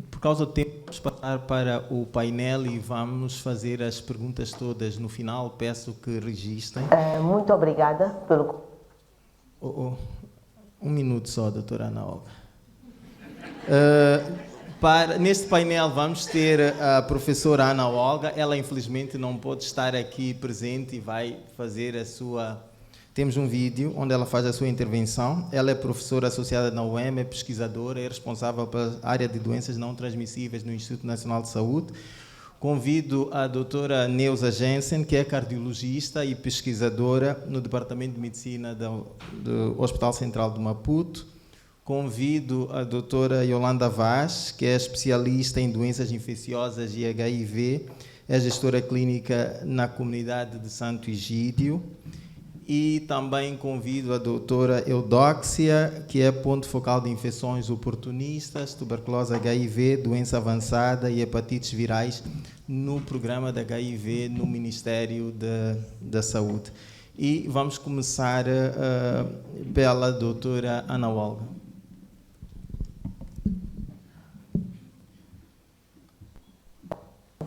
Por causa do tempo, vamos passar para o painel e vamos fazer as perguntas todas no final. Peço que registrem. Muito obrigada pelo... Um minuto só, doutora Ana Olga. Neste painel vamos ter a professora Ana Olga. Ela, infelizmente, não pode estar aqui presente e vai fazer a sua... Temos um vídeo onde ela faz a sua intervenção. Ela é professora associada na UEM, é pesquisadora, é responsável pela área de doenças não transmissíveis no Instituto Nacional de Saúde. Convido a doutora Neuza Jensen, que é cardiologista e pesquisadora no Departamento de Medicina do Hospital Central de Maputo. Convido a doutora Yolanda Vaz, que é especialista em doenças infecciosas e HIV, é gestora clínica na comunidade de Santo Egídio. E também convido a doutora Eudóxia, que é ponto focal de infecções oportunistas, tuberculose HIV, doença avançada e hepatites virais no programa de HIV no Ministério da Saúde. E vamos começar pela doutora Ana Olga.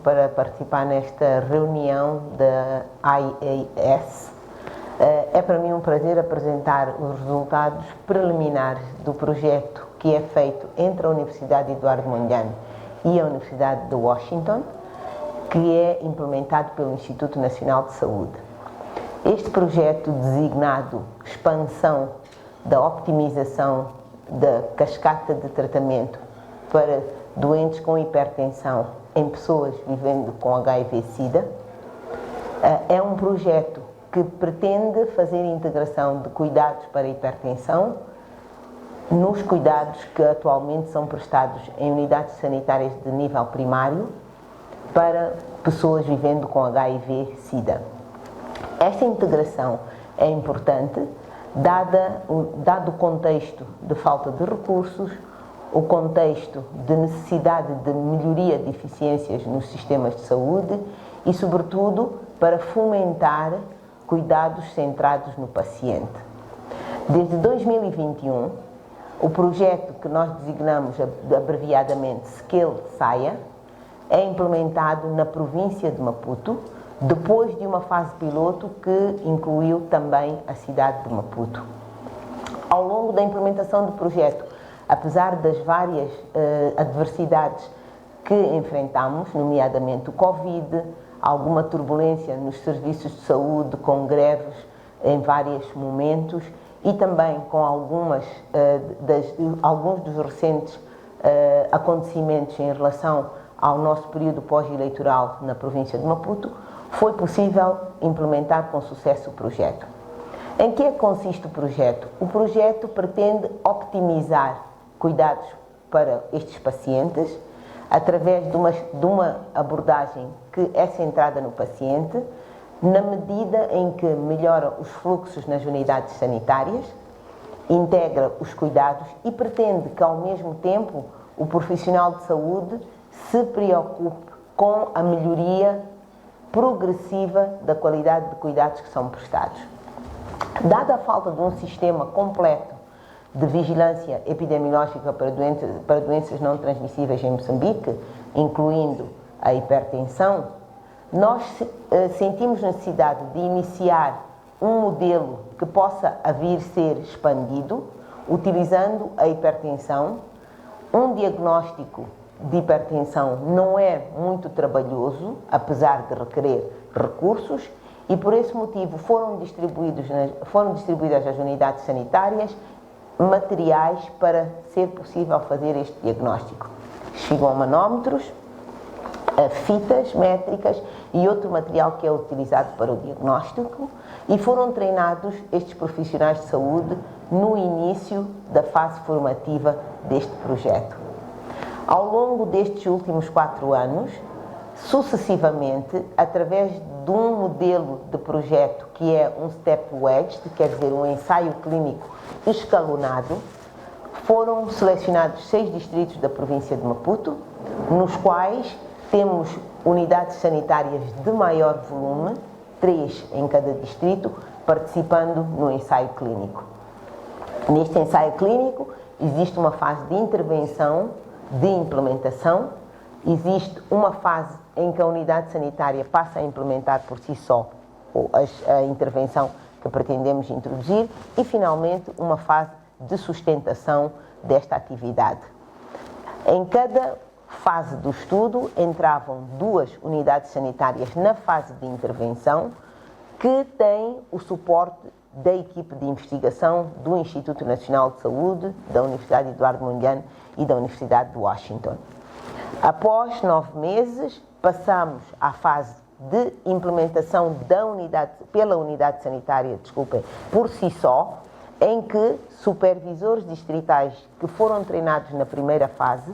Para participar nesta reunião da IAS. É para mim um prazer apresentar os resultados preliminares do projeto que é feito entre a Universidade Eduardo Mondlane e a Universidade de Washington, que é implementado pelo Instituto Nacional de Saúde. Este projeto, designado Expansão da Optimização da Cascata de Tratamento para Doentes com Hipertensão em Pessoas Vivendo com HIV-Sida, é um projeto que pretende fazer a integração de cuidados para a hipertensão nos cuidados que atualmente são prestados em unidades sanitárias de nível primário para pessoas vivendo com HIV-Sida. Esta integração é importante, dado o contexto de falta de recursos, o contexto de necessidade de melhoria de eficiências nos sistemas de saúde e, sobretudo, para fomentar cuidados centrados no paciente. Desde 2021, o projeto que nós designamos abreviadamente Scale-SAIA é implementado na província de Maputo, depois de uma fase piloto que incluiu também a cidade de Maputo. Ao longo da implementação do projeto, apesar das várias adversidades que enfrentamos, nomeadamente o Covid, alguma turbulência nos serviços de saúde, com greves em vários momentos e também com alguns dos recentes acontecimentos em relação ao nosso período pós-eleitoral na província de Maputo, foi possível implementar com sucesso o projeto. Em que consiste o projeto? O projeto pretende optimizar cuidados para estes pacientes através de uma abordagem que é centrada no paciente, na medida em que melhora os fluxos nas unidades sanitárias, integra os cuidados e pretende que, ao mesmo tempo, o profissional de saúde se preocupe com a melhoria progressiva da qualidade de cuidados que são prestados. Dada a falta de um sistema completo de vigilância epidemiológica para doenças não transmissíveis em Moçambique, incluindo a hipertensão, nós sentimos necessidade de iniciar um modelo que possa vir ser expandido, utilizando a hipertensão. Um diagnóstico de hipertensão não é muito trabalhoso, apesar de requerer recursos, e por esse motivo foram distribuídas às unidades sanitárias materiais para ser possível fazer este diagnóstico. Esfigomanómetros, fitas métricas e outro material que é utilizado para o diagnóstico, e foram treinados estes profissionais de saúde no início da fase formativa deste projeto. Ao longo destes últimos 4 anos, sucessivamente, através de um modelo de projeto que é um step-wedged, quer dizer, um ensaio clínico escalonado, foram selecionados 6 distritos da província de Maputo, nos quais temos unidades sanitárias de maior volume, 3 em cada distrito, participando no ensaio clínico. Neste ensaio clínico existe uma fase de intervenção de implementação. Existe uma fase em que a unidade sanitária passa a implementar por si só a intervenção que pretendemos introduzir e, finalmente, uma fase de sustentação desta atividade. Em cada fase do estudo entravam 2 unidades sanitárias na fase de intervenção que têm o suporte da equipe de investigação do Instituto Nacional de Saúde, da Universidade Eduardo Mondlane e da Universidade de Washington. Após 9 meses, passamos à fase de implementação pela unidade sanitária, por si só, em que supervisores distritais que foram treinados na primeira fase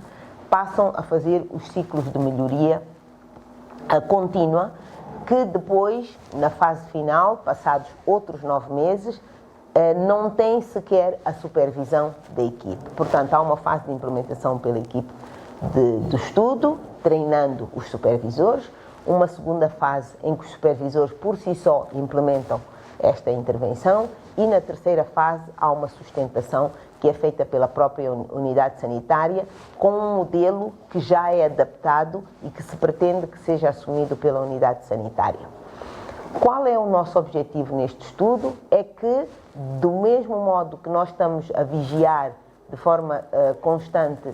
passam a fazer os ciclos de melhoria contínua, que depois, na fase final, passados outros 9 meses, não tem sequer a supervisão da equipe. Portanto, há uma fase de implementação pela equipe de estudo, treinando os supervisores, uma segunda fase em que os supervisores por si só implementam esta intervenção e na terceira fase há uma sustentação que é feita pela própria unidade sanitária com um modelo que já é adaptado e que se pretende que seja assumido pela unidade sanitária. Qual é o nosso objetivo neste estudo? É que, do mesmo modo que nós estamos a vigiar de forma constante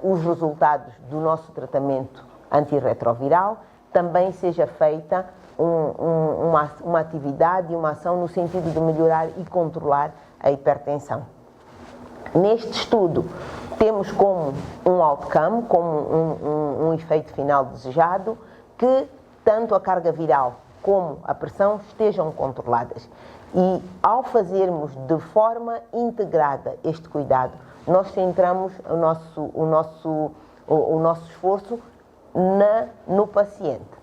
os resultados do nosso tratamento antirretroviral, também seja feita uma atividade e uma ação no sentido de melhorar e controlar a hipertensão. Neste estudo, temos como um outcome, como um efeito final desejado, que tanto a carga viral como a pressão estejam controladas. E ao fazermos de forma integrada este cuidado, nós centramos o nosso esforço no paciente.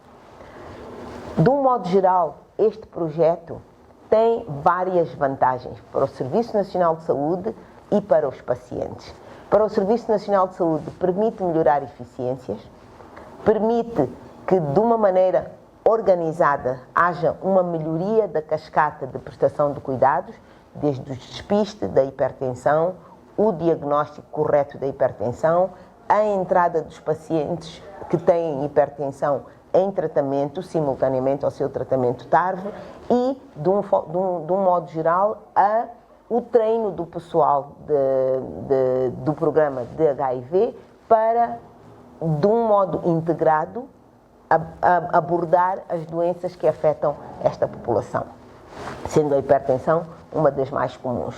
De um modo geral, este projeto tem várias vantagens para o Serviço Nacional de Saúde e para os pacientes. Para o Serviço Nacional de Saúde, permite melhorar eficiências, permite que, de uma maneira organizada, haja uma melhoria da cascata de prestação de cuidados, desde o despiste da hipertensão, o diagnóstico correto da hipertensão, a entrada dos pacientes que têm hipertensão em tratamento, simultaneamente ao seu tratamento TARV e, de um modo geral, o treino do pessoal do programa de HIV para, de um modo integrado, abordar as doenças que afetam esta população, sendo a hipertensão uma das mais comuns.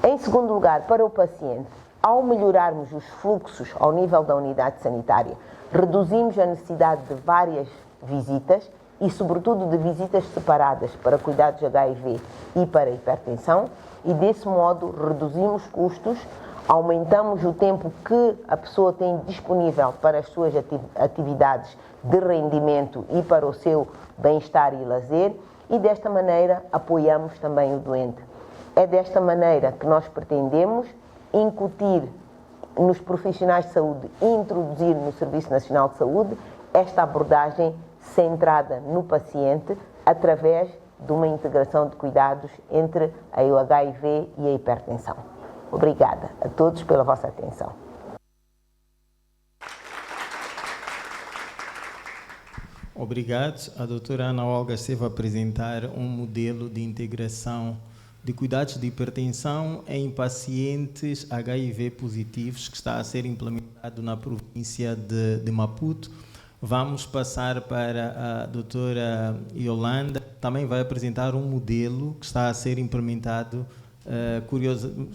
Em segundo lugar, para o paciente, ao melhorarmos os fluxos ao nível da unidade sanitária, reduzimos a necessidade de várias visitas e, sobretudo, de visitas separadas para cuidados de HIV e para hipertensão e, desse modo, reduzimos custos, aumentamos o tempo que a pessoa tem disponível para as suas atividades de rendimento e para o seu bem-estar e lazer e, desta maneira, apoiamos também o doente. É desta maneira que nós pretendemos incutir nos profissionais de saúde e introduzir no Serviço Nacional de Saúde esta abordagem centrada no paciente através de uma integração de cuidados entre o HIV e a hipertensão. Obrigada a todos pela vossa atenção. Obrigado. A doutora Ana Olga esteve a apresentar um modelo de integração de cuidados de hipertensão em pacientes HIV positivos que está a ser implementado na província de Maputo. Vamos passar para a doutora Yolanda, também vai apresentar um modelo que está a ser implementado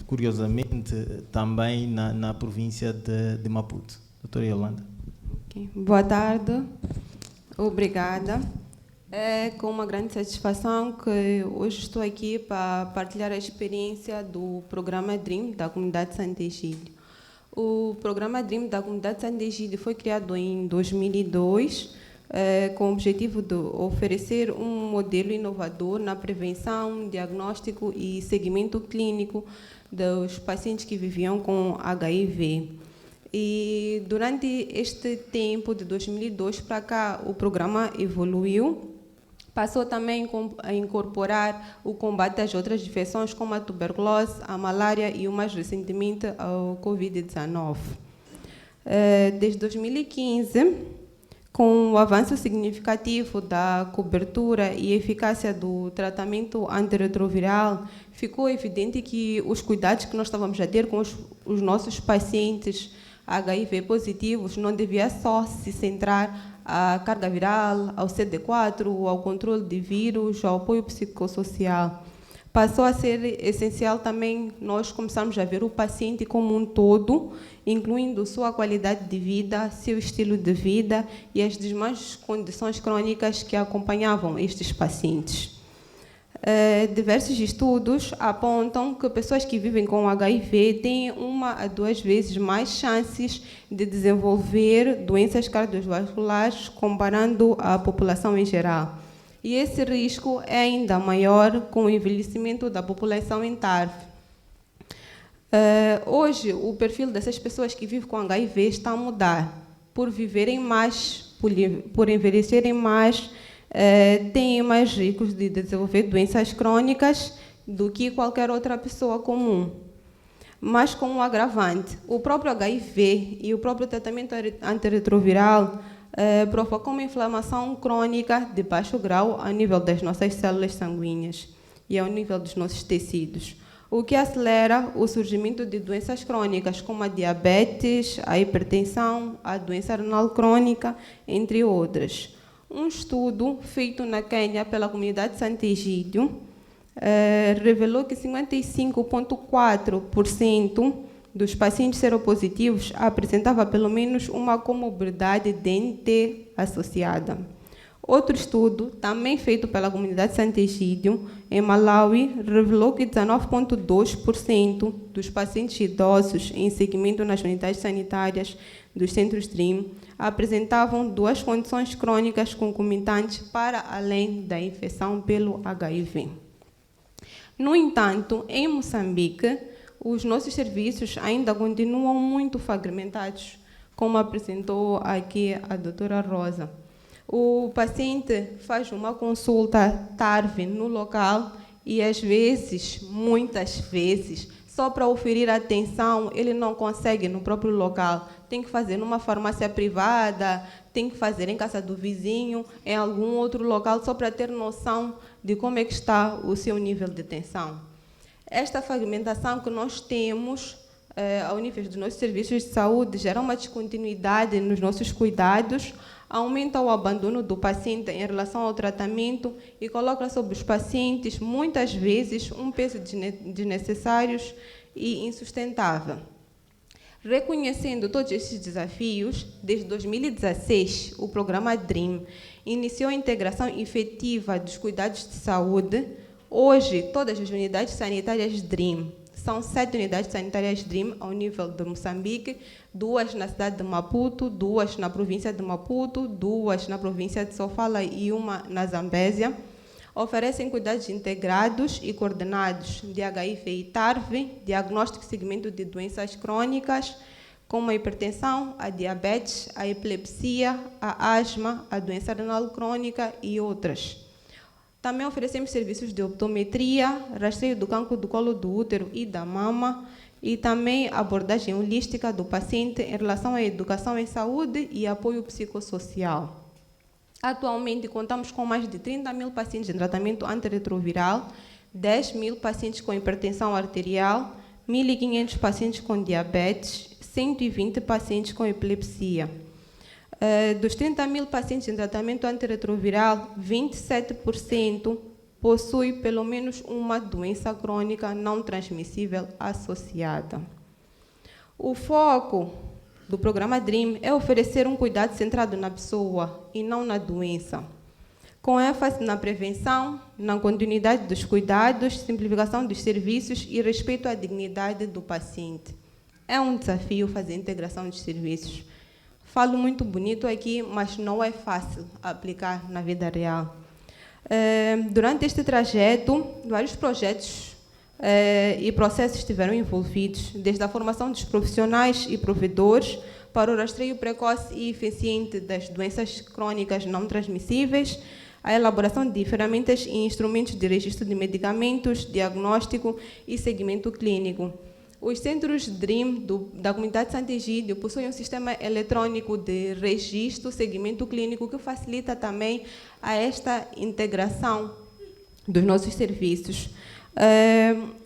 curiosamente também na província de Maputo. Doutora Yolanda. Okay. Boa tarde, obrigada. É com uma grande satisfação que hoje estou aqui para partilhar a experiência do programa DREAM da comunidade Santo Egídio. O programa DREAM da comunidade Santo Egídio foi criado em 2002 com o objetivo de oferecer um modelo inovador na prevenção, diagnóstico e seguimento clínico dos pacientes que viviam com HIV. E durante este tempo, de 2002 para cá, o programa evoluiu. Passou também a incorporar o combate às outras infecções, como a tuberculose, a malária e, o mais recentemente, ao Covid-19. Desde 2015, com o avanço significativo da cobertura e eficácia do tratamento antirretroviral, ficou evidente que os cuidados que nós estávamos a ter com os nossos pacientes HIV positivos não devia só se centrar à carga viral, ao CD4, ao controle de vírus, ao apoio psicossocial. Passou a ser essencial também nós começarmos a ver o paciente como um todo, incluindo sua qualidade de vida, seu estilo de vida e as demais condições crônicas que acompanhavam estes pacientes. Diversos estudos apontam que pessoas que vivem com HIV têm 1 a 2 vezes mais chances de desenvolver doenças cardiovasculares comparando a população em geral. E esse risco é ainda maior com o envelhecimento da população em TARV. Hoje, o perfil dessas pessoas que vivem com HIV está a mudar. Por viverem mais, por envelhecerem mais, têm mais riscos de desenvolver doenças crônicas do que qualquer outra pessoa comum. Mas com um agravante, o próprio HIV e o próprio tratamento antirretroviral provoca uma inflamação crônica de baixo grau a nível das nossas células sanguíneas e ao nível dos nossos tecidos, o que acelera o surgimento de doenças crônicas como a diabetes, a hipertensão, a doença renal crônica, entre outras. Um estudo feito na Quênia pela comunidade Sant'Egidio revelou que 55,4% dos pacientes seropositivos apresentava pelo menos uma comorbidade DNT associada. Outro estudo, também feito pela comunidade Sant'Egidio, em Malawi, revelou que 19,2% dos pacientes idosos em segmento nas unidades sanitárias dos centros DREAM apresentavam 2 condições crônicas concomitantes para além da infecção pelo HIV. No entanto, em Moçambique, os nossos serviços ainda continuam muito fragmentados, como apresentou aqui a doutora Rosa. O paciente faz uma consulta TARV no local e, às vezes, muitas vezes, só para oferir atenção, ele não consegue no próprio local. Tem que fazer numa farmácia privada, tem que fazer em casa do vizinho, em algum outro local, só para ter noção de como é que está o seu nível de atenção. Esta fragmentação que nós temos ao nível dos nossos serviços de saúde gera uma descontinuidade nos nossos cuidados, aumenta o abandono do paciente em relação ao tratamento e coloca sobre os pacientes, muitas vezes, um peso desnecessário e insustentável. Reconhecendo todos esses desafios, desde 2016, o programa DREAM iniciou a integração efetiva dos cuidados de saúde. Hoje, todas as unidades sanitárias DREAM, são 7 unidades sanitárias DREAM ao nível de Moçambique, 2 na cidade de Maputo, 2 na província de Maputo, 2 na província de Sofala e 1 na Zambésia, oferecem cuidados integrados e coordenados de HIV e TARV, diagnóstico e seguimento de doenças crônicas, como a hipertensão, a diabetes, a epilepsia, a asma, a doença renal crônica e outras. Também oferecemos serviços de optometria, rastreio do cancro do colo do útero e da mama, e também abordagem holística do paciente em relação à educação em saúde e apoio psicossocial. Atualmente, contamos com mais de 30 mil pacientes em tratamento antirretroviral, 10 mil pacientes com hipertensão arterial, 1.500 pacientes com diabetes, 120 pacientes com epilepsia. Dos 30 mil pacientes em tratamento antirretroviral, 27% possui pelo menos uma doença crônica não transmissível associada. O foco do programa DREAM é oferecer um cuidado centrado na pessoa e não na doença, com ênfase na prevenção, na continuidade dos cuidados, simplificação dos serviços e respeito à dignidade do paciente. É um desafio fazer a integração dos serviços. Falo muito bonito aqui, mas não é fácil aplicar na vida real. Durante este trajeto, vários projetos e processos estiveram envolvidos, desde a formação dos profissionais e provedores para o rastreio precoce e eficiente das doenças crônicas não transmissíveis, a elaboração de ferramentas e instrumentos de registro de medicamentos, diagnóstico e seguimento clínico. os centros DREAM da comunidade de Santo Egídio possuem um sistema eletrônico de registro, segmento clínico, que facilita também a esta integração dos nossos serviços.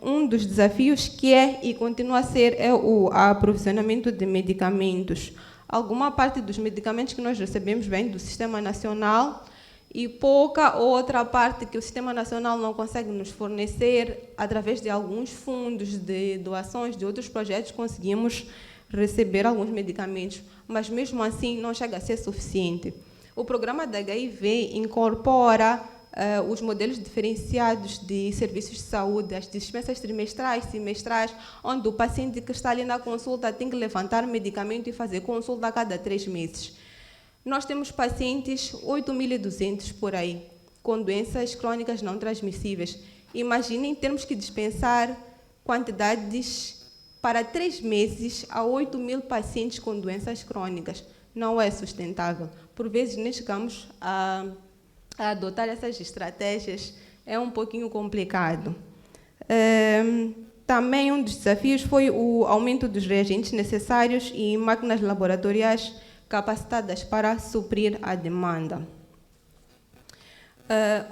Um dos desafios que é e continua a ser é o aprovisionamento de medicamentos. Alguma parte dos medicamentos que nós recebemos vem do Sistema Nacional e pouca outra parte que o Sistema Nacional não consegue nos fornecer, através de alguns fundos, de doações de outros projetos, conseguimos receber alguns medicamentos, mas mesmo assim não chega a ser suficiente. O programa da HIV incorpora os modelos diferenciados de serviços de saúde, as dispensas trimestrais, semestrais, onde o paciente que está ali na consulta tem que levantar medicamento e fazer consulta a cada 3 meses. Nós temos pacientes, 8.200 por aí, com doenças crônicas não transmissíveis. Imaginem termos que dispensar quantidades para 3 meses a 8.000 pacientes com doenças crônicas. Não é sustentável. Por vezes, nem chegamos a adotar essas estratégias, é um pouquinho complicado. Também um dos desafios foi o aumento dos reagentes necessários e máquinas laboratoriais capacitadas para suprir a demanda.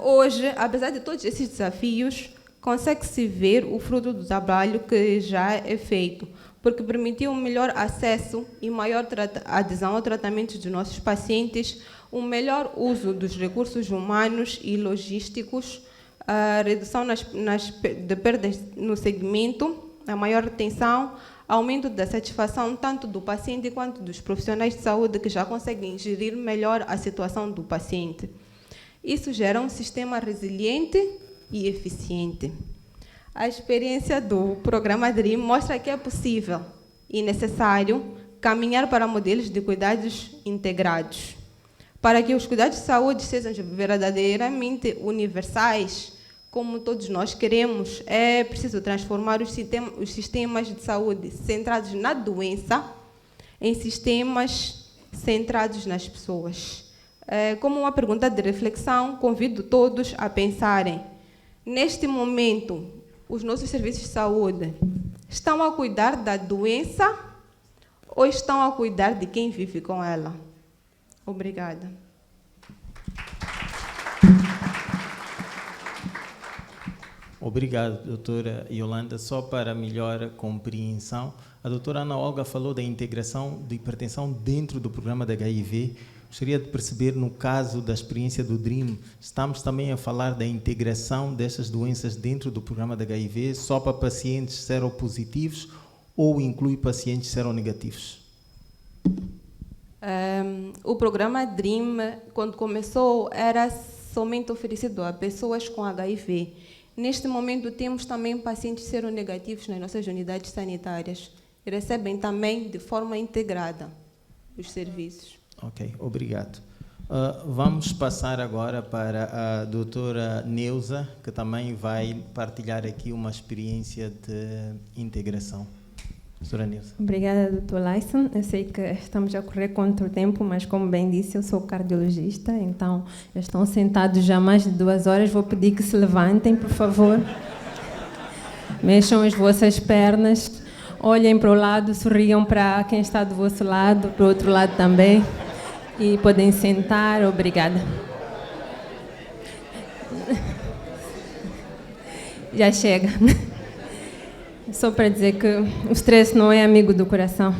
Hoje, apesar de todos esses desafios, consegue-se ver o fruto do trabalho que já é feito, porque permitiu um melhor acesso e maior adesão ao tratamento dos nossos pacientes, um melhor uso dos recursos humanos e logísticos, a redução de perdas no segmento, a maior retenção, aumento da satisfação tanto do paciente quanto dos profissionais de saúde que já conseguem gerir melhor a situação do paciente. Isso gera um sistema resiliente e eficiente. A experiência do programa DREAM mostra que é possível e necessário caminhar para modelos de cuidados integrados. Para que os cuidados de saúde sejam verdadeiramente universais, como todos nós queremos, é preciso transformar os sistemas de saúde centrados na doença em sistemas centrados nas pessoas. Como uma pergunta de reflexão, convido todos a pensarem, neste momento, os nossos serviços de saúde estão a cuidar da doença ou estão a cuidar de quem vive com ela? Obrigada. Obrigado, doutora Yolanda. Só para melhor compreensão, a doutora Ana Olga falou da integração de hipertensão dentro do programa da HIV. Gostaria de perceber, no caso da experiência do DREAM, estamos também a falar da integração dessas doenças dentro do programa da HIV, só para pacientes seropositivos ou inclui pacientes seronegativos? O programa DREAM, quando começou, era somente oferecido a pessoas com HIV. Neste momento, temos também pacientes seronegativos nas nossas unidades sanitárias. E recebem também de forma integrada os serviços. Ok, obrigado. Vamos passar agora para a doutora Neuza, que também vai partilhar aqui uma experiência de integração. Doutora Neuza. Obrigada, Dr. Lyson. Eu sei que estamos a correr contra o tempo, mas como bem disse, eu sou cardiologista, então já estão sentados já há mais de 2 horas. Vou pedir que se levantem, por favor. Mexam as vossas pernas, olhem para o lado, sorriam para quem está do vosso lado, para o outro lado também. E podem sentar. Obrigada. Já chega. Só para dizer que o stress não é amigo do coração.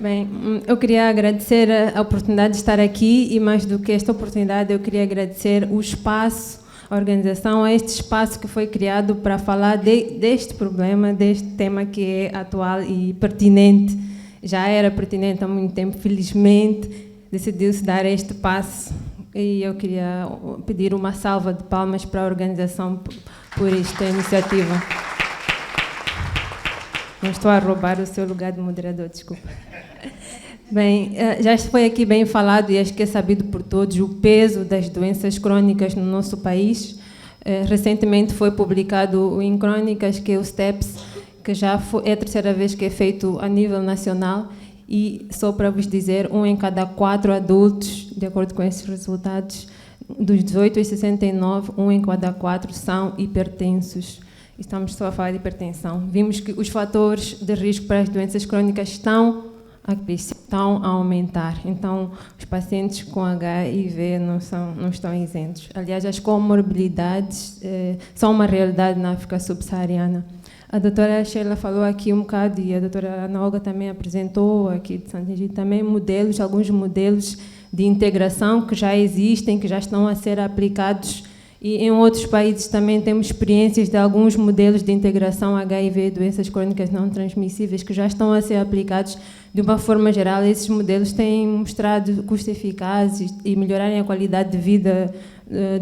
Bem, eu queria agradecer a oportunidade de estar aqui e, mais do que esta oportunidade, eu queria agradecer o espaço, a organização, a este espaço que foi criado para falar deste problema, deste tema que é atual e pertinente. Já era pertinente há muito tempo, felizmente decidiu-se dar este passo e eu queria pedir uma salva de palmas para a organização por esta iniciativa. Não estou a roubar o seu lugar de moderador, desculpa. Bem, já foi aqui bem falado e acho que é sabido por todos o peso das doenças crônicas no nosso país. Recentemente foi publicado o Em Crônicas, que é o STEPS, que já é a 3ª vez que é feito a nível nacional e só para vos dizer, 1 em cada 4 adultos, de acordo com esses resultados, dos 18 aos 69, 1 em cada 4 são hipertensos. estamos só a falar de hipertensão. Vimos que os fatores de risco para as doenças crônicas estão a aumentar. Então, os pacientes com HIV não estão isentos. Aliás, as comorbilidades são uma realidade na África subsaariana. A doutora Sheila falou aqui um bocado, e a doutora Ana Olga também apresentou aqui de Santo Egito também alguns modelos de integração que já existem, que já estão a ser aplicados, e em outros países também temos experiências de alguns modelos de integração HIV, doenças crônicas não transmissíveis, que já estão a ser aplicados de uma forma geral. Esses modelos têm mostrado custos eficazes e melhorarem a qualidade de vida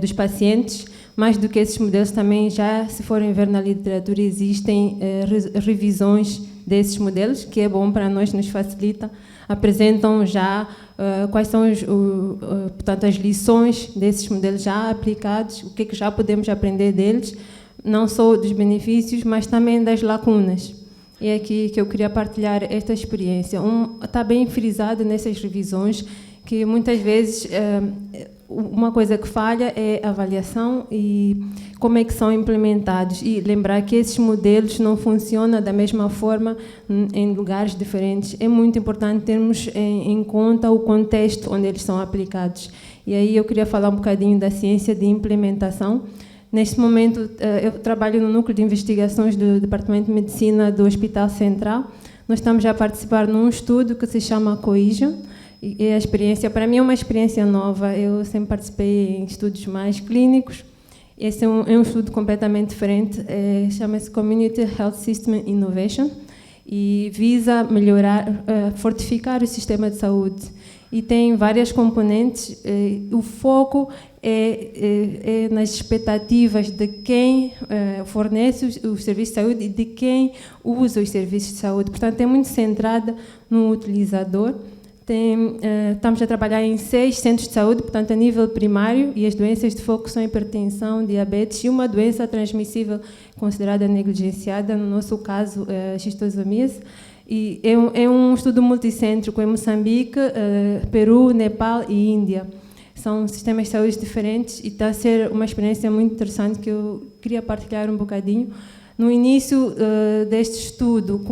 dos pacientes. Mais do que esses modelos, também já, se forem ver na literatura, existem revisões desses modelos, que é bom para nós, nos facilita. Apresentam já quais são portanto, as lições desses modelos já aplicados, o que é que já podemos aprender deles, não só dos benefícios, mas também das lacunas. E é aqui que eu queria partilhar esta experiência. Está bem frisado nessas revisões que muitas vezes uma coisa que falha é a avaliação e como é que são implementados, e lembrar que esses modelos não funcionam da mesma forma em lugares diferentes. É muito importante termos em conta o contexto onde eles são aplicados. E aí eu queria falar um bocadinho da ciência de implementação. Neste momento, eu trabalho no núcleo de investigações do Departamento de Medicina do Hospital Central. Nós estamos a participar num estudo que se chama Cohesion. E a experiência, para mim, é uma experiência nova. Eu sempre participei em estudos mais clínicos. Esse é um estudo completamente diferente. Chama-se Community Health System Innovation e visa melhorar, fortificar o sistema de saúde. E tem várias componentes. O foco é nas expectativas de quem fornece os serviços de saúde e de quem usa os serviços de saúde. Portanto, é muito centrada no utilizador. Estamos a trabalhar em 6 centros de saúde, portanto, a nível primário, e as doenças de foco são hipertensão, diabetes e uma doença transmissível considerada negligenciada, no nosso caso, a xistosomia. E é um estudo multicêntrico em Moçambique, Peru, Nepal e Índia. São sistemas de saúde diferentes e está a ser uma experiência muito interessante que eu queria partilhar um bocadinho. No início deste estudo,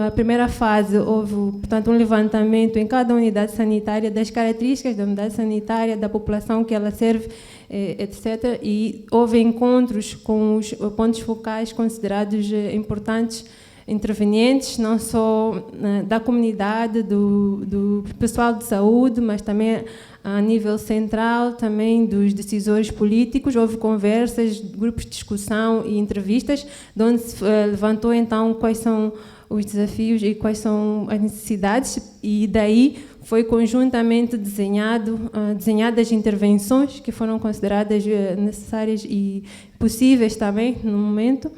a primeira fase, houve, portanto, um levantamento em cada unidade sanitária das características da unidade sanitária, da população que ela serve, etc. E houve encontros com os pontos focais considerados importantes, intervenientes, não só da comunidade, do pessoal de saúde, mas também a nível central, também dos decisores políticos. Houve conversas, grupos de discussão e entrevistas, onde se levantou então quais são os desafios e quais são as necessidades, e daí foi conjuntamente desenhadas intervenções que foram consideradas necessárias e possíveis também no momento.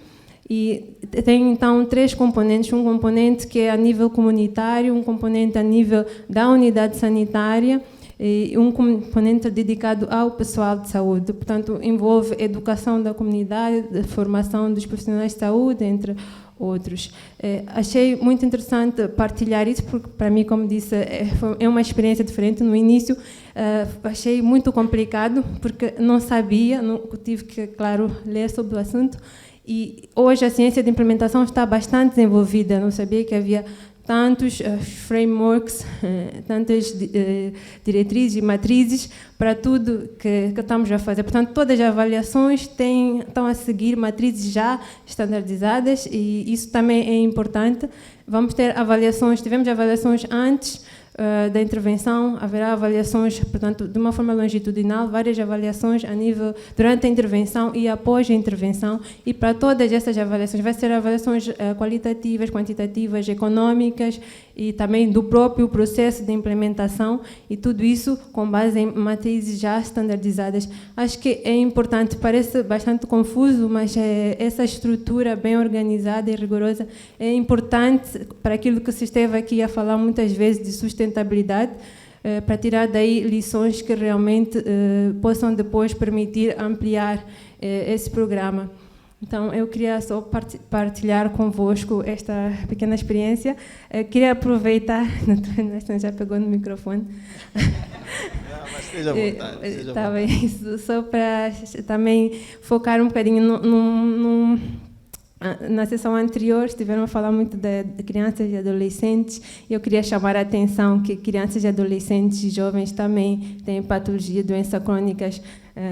E tem então 3 componentes: um componente que é a nível comunitário, um componente a nível da unidade sanitária e um componente dedicado ao pessoal de saúde. Portanto, envolve educação da comunidade, a formação dos profissionais de saúde, entre outros. Achei muito interessante partilhar isso, porque para mim, como disse, é uma experiência diferente. No início achei muito complicado, porque não sabia, tive que, claro, ler sobre o assunto. E hoje a ciência de implementação está bastante desenvolvida. Não sabia que havia tantos frameworks, tantas diretrizes e matrizes para tudo que estamos a fazer. Portanto, todas as avaliações estão a seguir matrizes já standardizadas, e isso também é importante. Vamos ter avaliações, tivemos avaliações antes da intervenção, haverá avaliações, portanto, de uma forma longitudinal, várias avaliações a nível durante a intervenção e após a intervenção, e para todas essas avaliações vai ser avaliações qualitativas, quantitativas, econômicas e também do próprio processo de implementação, e tudo isso com base em matrizes já standardizadas. Acho que é importante, parece bastante confuso, mas essa estrutura bem organizada e rigorosa é importante para aquilo que se esteve aqui a falar muitas vezes de sustentabilidade, para tirar daí lições que realmente possam depois permitir ampliar esse programa. Então, eu queria só partilhar convosco esta pequena experiência. Queria aproveitar... Já pegou no microfone. Mas esteja à vontade. Está bem, só para também focar um bocadinho Na sessão anterior estiveram a falar muito de crianças e adolescentes, e eu queria chamar a atenção que crianças e adolescentes e jovens também têm patologia, doenças crônicas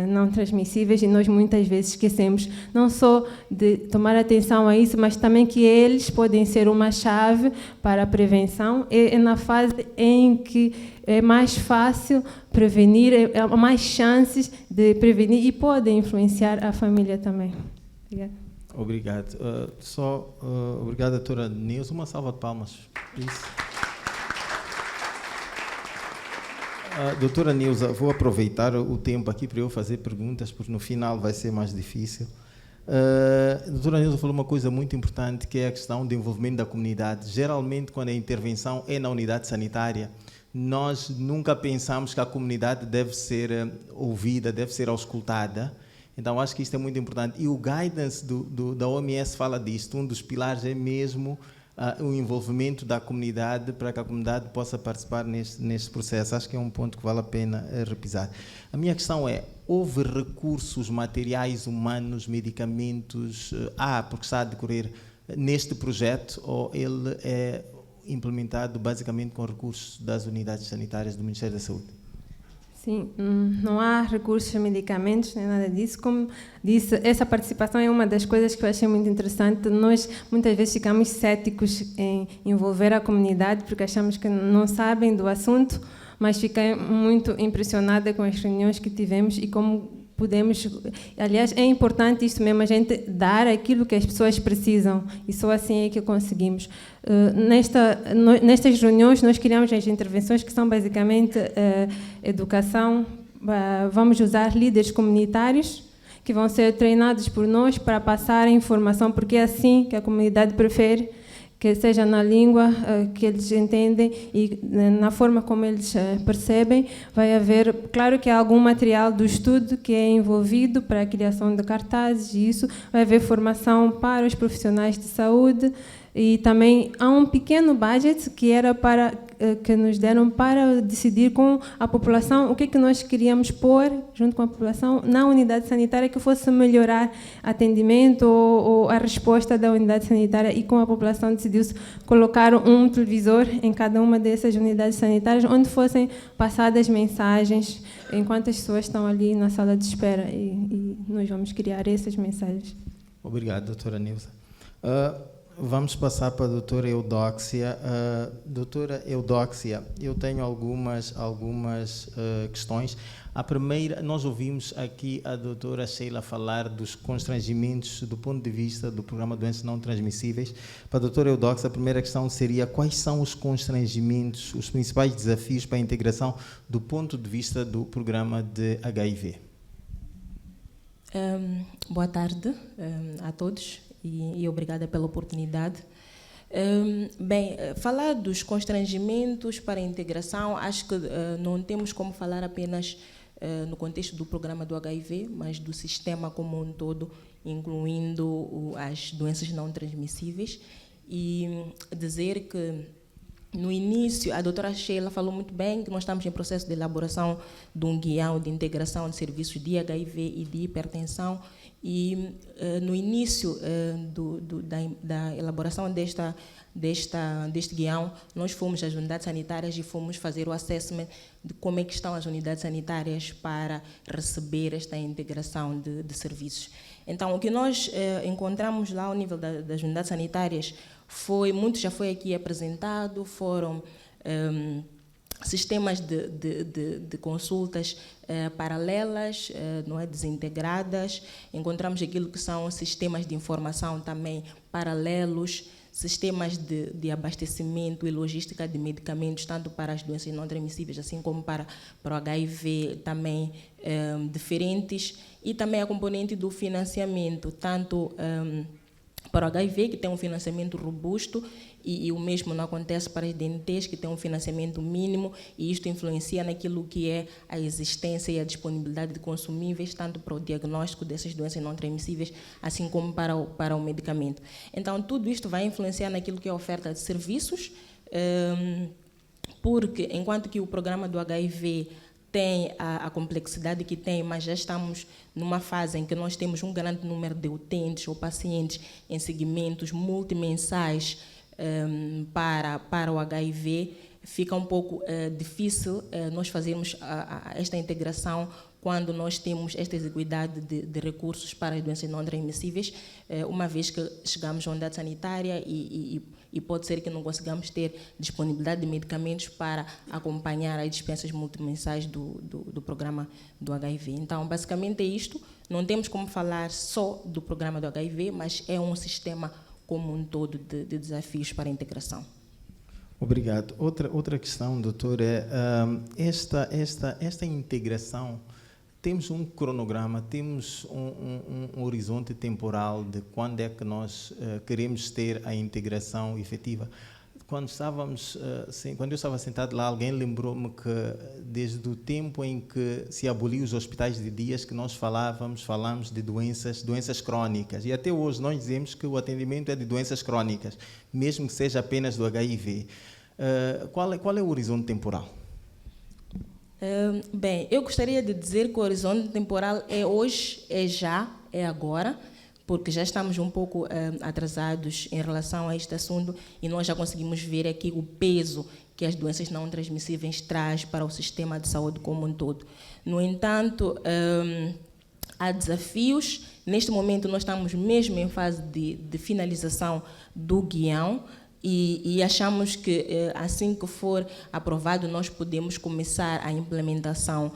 não transmissíveis, e nós muitas vezes esquecemos não só de tomar atenção a isso, mas também que eles podem ser uma chave para a prevenção. É na fase em que é mais fácil prevenir, há mais chances de prevenir e podem influenciar a família também. Obrigada. Obrigado. Obrigado, doutora Neuza. Uma salva de palmas. Isso. Doutora Neuza, vou aproveitar o tempo aqui para eu fazer perguntas, porque no final vai ser mais difícil. A doutora Neuza falou uma coisa muito importante, que é a questão do envolvimento da comunidade. Geralmente, quando a intervenção é na unidade sanitária, nós nunca pensamos que a comunidade deve ser ouvida, deve ser auscultada. Então, acho que isto é muito importante. E o guidance da OMS fala disto. Um dos pilares é mesmo o envolvimento da comunidade, para que a comunidade possa participar neste processo. Acho que é um ponto que vale a pena repisar. A minha questão é, houve recursos materiais, humanos, medicamentos, porque está a decorrer neste projeto, ou ele é implementado basicamente com recursos das unidades sanitárias do Ministério da Saúde? Sim, não há recursos a medicamentos, nem nada disso. Como disse, essa participação é uma das coisas que eu achei muito interessante. Nós, muitas vezes, ficamos céticos em envolver a comunidade, porque achamos que não sabem do assunto, mas fiquei muito impressionada com as reuniões que tivemos e como podemos... Aliás, é importante isso mesmo, a gente dar aquilo que as pessoas precisam, e só assim é que conseguimos. Nestas reuniões, nós criamos as intervenções que são basicamente educação. Vamos usar líderes comunitários que vão ser treinados por nós para passar a informação, porque é assim que a comunidade prefere, que seja na língua que eles entendem e na forma como eles percebem. Vai haver, claro que há algum material do estudo que é envolvido para a criação de cartazes, e isso vai haver formação para os profissionais de saúde, e também há um pequeno budget que nos deram para decidir com a população o que nós queríamos pôr junto com a população na unidade sanitária que fosse melhorar atendimento ou a resposta da unidade sanitária, e com a população decidiu-se colocar um televisor em cada uma dessas unidades sanitárias onde fossem passadas mensagens enquanto as pessoas estão ali na sala de espera, e nós vamos criar essas mensagens. Obrigado, doutora Neuza. Vamos passar para a doutora Eudóxia. Doutora Eudóxia, eu tenho algumas questões. A primeira, nós ouvimos aqui a doutora Sheila falar dos constrangimentos do ponto de vista do programa de doenças não transmissíveis. Para a doutora Eudóxia, a primeira questão seria: quais são os constrangimentos, os principais desafios para a integração do ponto de vista do programa de HIV? Boa tarde a todos. E obrigada pela oportunidade. Falar dos constrangimentos para a integração, acho que não temos como falar apenas no contexto do programa do HIV, mas do sistema como um todo, incluindo as doenças não transmissíveis. E dizer que, no início, a doutora Sheila falou muito bem que nós estamos em processo de elaboração de um guião de integração de serviços de HIV e de hipertensão. E no início da elaboração deste guião, nós fomos às unidades sanitárias e fomos fazer o assessment de como é que estão as unidades sanitárias para receber esta integração de serviços. Então, o que nós encontramos lá ao nível das unidades sanitárias muito já foi aqui apresentado, foram sistemas de consultas paralelas, não é, desintegradas. Encontramos aquilo que são sistemas de informação também paralelos, sistemas de abastecimento e logística de medicamentos, tanto para as doenças não transmissíveis, assim como para o HIV, também diferentes. E também a componente do financiamento, tanto para o HIV, que tem um financiamento robusto, e o mesmo não acontece para as DNTs, que tem um financiamento mínimo, e isto influencia naquilo que é a existência e a disponibilidade de consumíveis, tanto para o diagnóstico dessas doenças não transmissíveis, assim como para o medicamento. Então, tudo isto vai influenciar naquilo que é a oferta de serviços, porque enquanto que o programa do HIV tem a complexidade que tem, mas já estamos numa fase em que nós temos um grande número de utentes ou pacientes em segmentos multimensais para o HIV, fica um pouco difícil nós fazermos esta integração quando nós temos esta exiguidade de recursos para as doenças não transmissíveis, uma vez que chegamos à unidade sanitária e pode ser que não consigamos ter disponibilidade de medicamentos para acompanhar as dispensas multimensais do programa do HIV. Então, basicamente é isto. Não temos como falar só do programa do HIV, mas é um sistema como um todo de desafios para a integração. Obrigado. Outra questão, doutor, é esta integração. Temos um cronograma, temos um horizonte temporal de quando é que nós queremos ter a integração efetiva. Quando eu estava sentado lá, alguém lembrou-me que desde o tempo em que se aboliu os hospitais de dias que nós falamos de doenças crónicas. E até hoje nós dizemos que o atendimento é de doenças crónicas, mesmo que seja apenas do HIV. Qual é o horizonte temporal? Bem, eu gostaria de dizer que o horizonte temporal é hoje, é já, é agora, porque já estamos um pouco atrasados em relação a este assunto e nós já conseguimos ver aqui o peso que as doenças não transmissíveis traz para o sistema de saúde como um todo. No entanto, há desafios. Neste momento, nós estamos mesmo em fase de finalização do guião, e achamos que, assim que for aprovado, nós podemos começar a implementação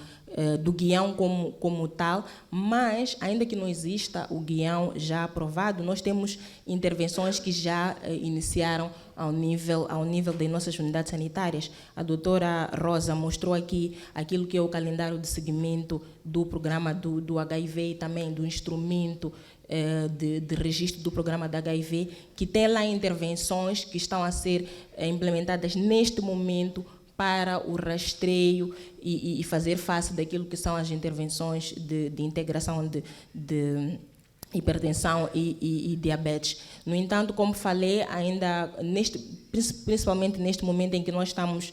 do guião como tal, mas, ainda que não exista o guião já aprovado, nós temos intervenções que já iniciaram ao nível das nossas unidades sanitárias. A doutora Rosa mostrou aqui aquilo que é o calendário de seguimento do programa do HIV e também do instrumento de registro do programa da HIV, que tem lá intervenções que estão a ser implementadas neste momento para o rastreio e fazer face daquilo que são as intervenções de integração de hipertensão e diabetes. No entanto, como falei, ainda principalmente neste momento em que nós estamos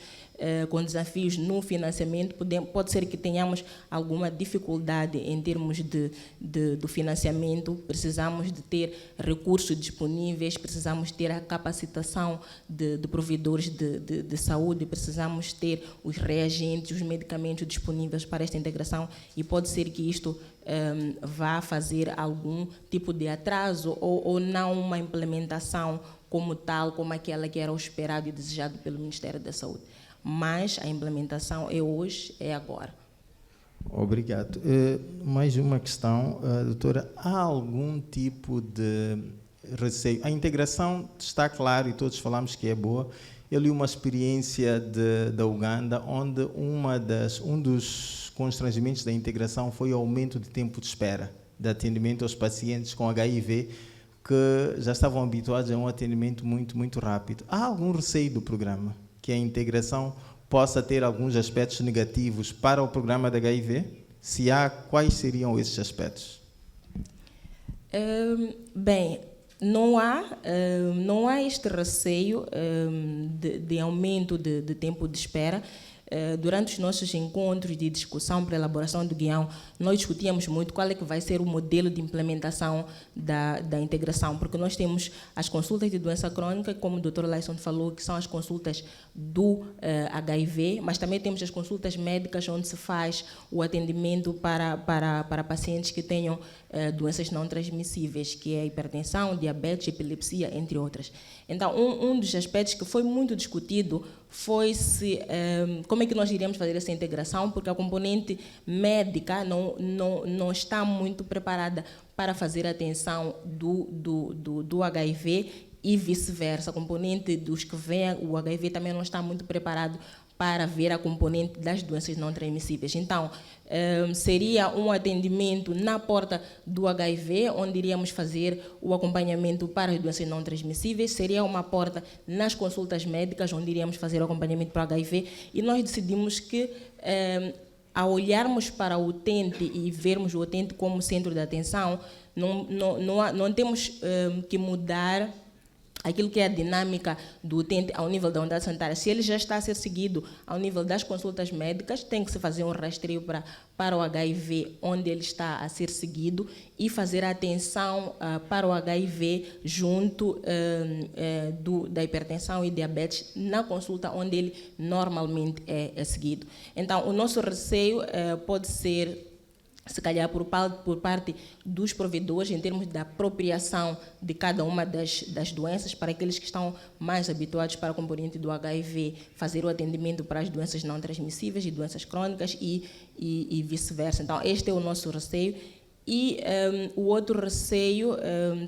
com desafios no financiamento, pode ser que tenhamos alguma dificuldade em termos do financiamento. Precisamos de ter recursos disponíveis, precisamos ter a capacitação de provedores de saúde, precisamos ter os reagentes, os medicamentos disponíveis para esta integração, e pode ser que isto vá fazer algum tipo de atraso ou não uma implementação como tal, como aquela que era o esperado e desejado pelo Ministério da Saúde. Mas a implementação é hoje, é agora. Obrigado. Mais uma questão, doutora. Há algum tipo de receio? A integração está claro e todos falamos que é boa. Eu li uma experiência da Uganda, onde um dos constrangimentos da integração foi o aumento de tempo de espera de atendimento aos pacientes com HIV, que já estavam habituados a um atendimento muito, muito rápido. Há algum receio do programa que a integração possa ter alguns aspectos negativos para o programa da HIV? Se há, quais seriam esses aspectos? Bem, não há este receio de aumento de tempo de espera. Durante os nossos encontros de discussão para a elaboração do guião, nós discutíamos muito qual é que vai ser o modelo de implementação da integração, porque nós temos as consultas de doença crônica, como o Dr. Lyson falou, que são as consultas do HIV, mas também temos as consultas médicas, onde se faz o atendimento para pacientes que tenham doenças não transmissíveis, que é hipertensão, diabetes, epilepsia, entre outras. Então, um dos aspectos que foi muito discutido foi como é que nós iríamos fazer essa integração, porque a componente médica não está muito preparada para fazer a atenção do HIV e vice-versa. A componente dos que vêm o HIV também não está muito preparado para ver a componente das doenças não transmissíveis. Então, seria um atendimento na porta do HIV, onde iríamos fazer o acompanhamento para as doenças não transmissíveis, seria uma porta nas consultas médicas, onde iríamos fazer o acompanhamento para o HIV, e nós decidimos que, ao olharmos para o utente e vermos o utente como centro de atenção, não temos que mudar aquilo que é a dinâmica do utente ao nível da unidade sanitária. Se ele já está a ser seguido ao nível das consultas médicas, tem que se fazer um rastreio para o HIV onde ele está a ser seguido e fazer a atenção para o HIV junto da hipertensão e diabetes na consulta onde ele normalmente é seguido. Então, o nosso receio pode ser, se calhar por parte dos provedores, em termos da apropriação de cada uma das doenças, para aqueles que estão mais habituados para a componente do HIV, fazer o atendimento para as doenças não transmissíveis e doenças crônicas e vice-versa. Então, este é o nosso receio. E o outro receio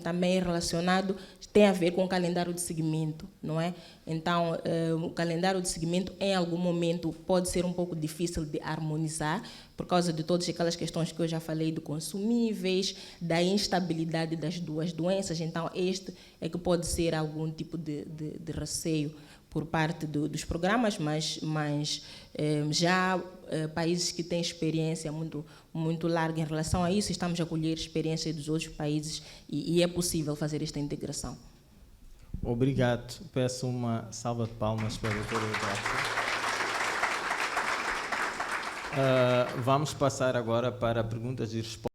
também relacionado tem a ver com o calendário de seguimento, não é? Então, o calendário de seguimento, em algum momento, pode ser um pouco difícil de harmonizar, por causa de todas aquelas questões que eu já falei, de consumíveis, da instabilidade das duas doenças. Então, este é que pode ser algum tipo de receio por parte dos programas, mas já países que têm experiência muito larga em relação a isso, estamos a colher experiência dos outros países e é possível fazer esta integração. Obrigado. Peço uma salva de palmas para a doutora Graça. Vamos passar agora para perguntas e respostas.